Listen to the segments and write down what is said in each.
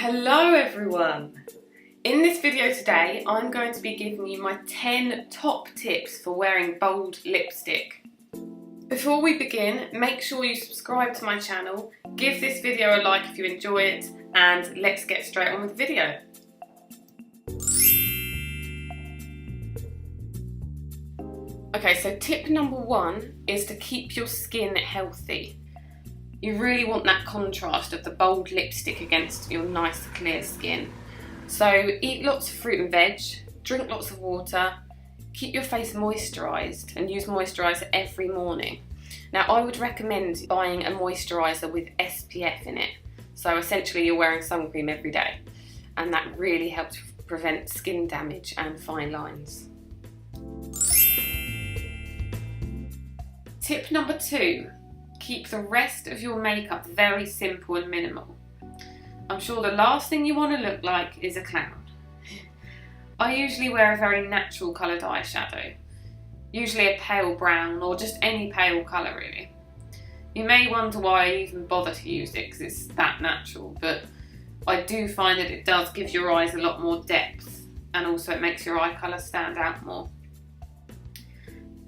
Hello everyone! In this video today I'm going to be giving you my 10 top tips for wearing bold lipstick. Before we begin, make sure you subscribe to my channel, give this video a like if you enjoy it, and let's get straight on with the video. Okay, so tip number 1 is to keep your skin healthy. You really want that contrast of the bold lipstick against your nice clear skin. So eat lots of fruit and veg, drink lots of water, keep your face moisturised and use moisturiser every morning. Now I would recommend buying a moisturiser with SPF in it. So essentially you're wearing sun cream every day and that really helps prevent skin damage and fine lines. Tip number 2. Keep the rest of your makeup very simple and minimal. I'm sure the last thing you want to look like is a clown. I usually wear a very natural coloured eyeshadow, usually a pale brown or just any pale colour really. You may wonder why I even bother to use it because it's that natural, but I do find that it does give your eyes a lot more depth and also it makes your eye colour stand out more.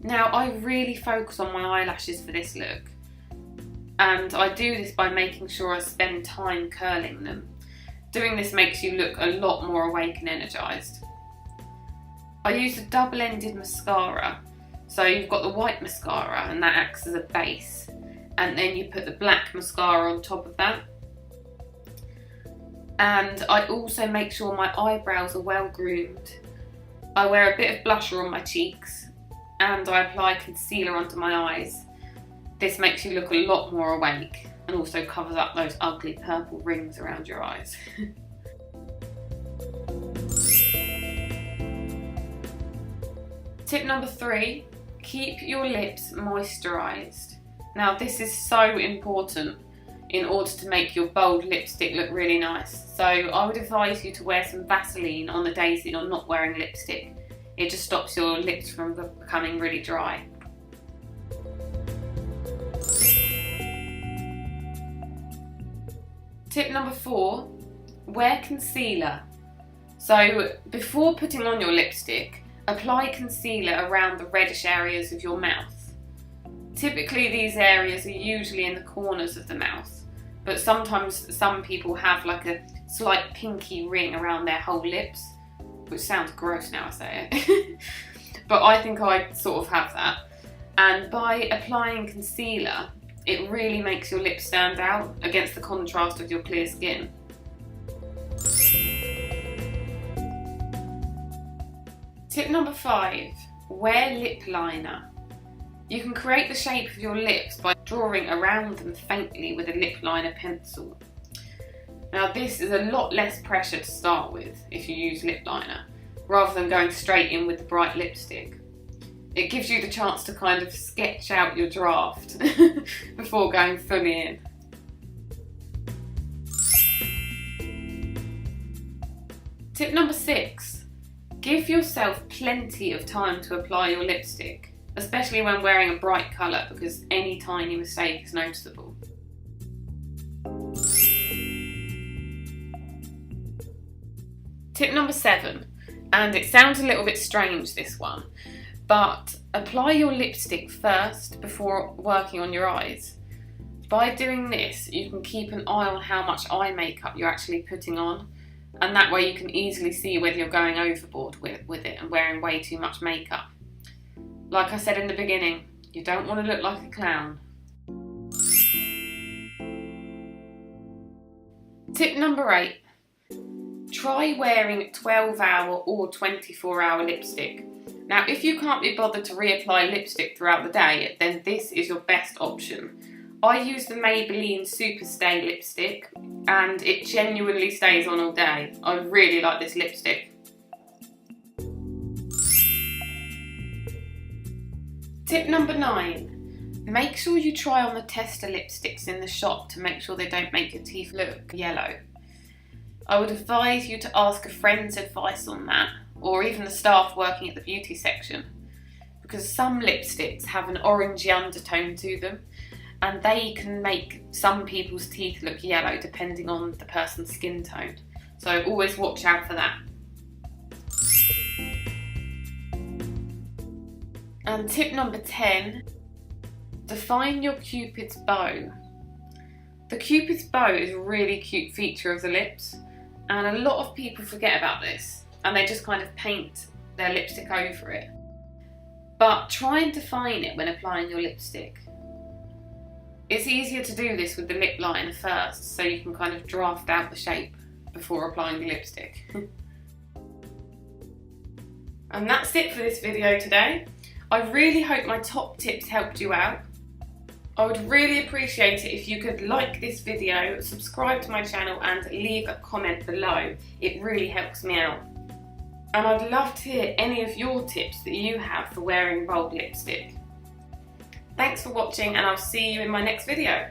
Now I really focus on my eyelashes for this look. And I do this by making sure I spend time curling them. Doing this makes you look a lot more awake and energised. I use a double-ended mascara. So you've got the white mascara and that acts as a base. And then you put the black mascara on top of that. And I also make sure my eyebrows are well groomed. I wear a bit of blusher on my cheeks and I apply concealer under my eyes. This makes you look a lot more awake and also covers up those ugly purple rings around your eyes. Tip number 3, keep your lips moisturised. Now this is so important in order to make your bold lipstick look really nice. So I would advise you to wear some Vaseline on the days that you're not wearing lipstick. It just stops your lips from becoming really dry. Tip number 4, wear concealer. So before putting on your lipstick, apply concealer around the reddish areas of your mouth. Typically these areas are usually in the corners of the mouth, but sometimes some people have like a slight pinky ring around their whole lips, which sounds gross now I say it. But I think I sort of have that. And by applying concealer, it really makes your lips stand out against the contrast of your clear skin. Tip number 5, wear lip liner. You can create the shape of your lips by drawing around them faintly with a lip liner pencil. Now this is a lot less pressure to start with if you use lip liner, rather than going straight in with the bright lipstick. It gives you the chance to kind of sketch out your draft before going fully in. Tip number 6, give yourself plenty of time to apply your lipstick, especially when wearing a bright colour because any tiny mistake is noticeable. Tip number 7, and it sounds a little bit strange this one, but apply your lipstick first before working on your eyes. By doing this, you can keep an eye on how much eye makeup you're actually putting on, and that way you can easily see whether you're going overboard with it and wearing way too much makeup. Like I said in the beginning, you don't want to look like a clown. Tip number 8, try wearing 12-hour or 24-hour lipstick. Now if you can't be bothered to reapply lipstick throughout the day, then this is your best option. I use the Maybelline Super Stay lipstick and it genuinely stays on all day. I really like this lipstick. Tip number 9, make sure you try on the tester lipsticks in the shop to make sure they don't make your teeth look yellow. I would advise you to ask a friend's advice on that, or even the staff working at the beauty section, because some lipsticks have an orangey undertone to them and they can make some people's teeth look yellow depending on the person's skin tone. So always watch out for that. And tip number 10, define your Cupid's bow. The Cupid's bow is a really cute feature of the lips, and a lot of people forget about this and they just kind of paint their lipstick over it. But try and define it when applying your lipstick. It's easier to do this with the lip liner first, so you can kind of draft out the shape before applying the lipstick. And that's it for this video today. I really hope my top tips helped you out. I would really appreciate it if you could like this video, subscribe to my channel and leave a comment below. It really helps me out. And I'd love to hear any of your tips that you have for wearing bold lipstick. Thanks for watching, and I'll see you in my next video.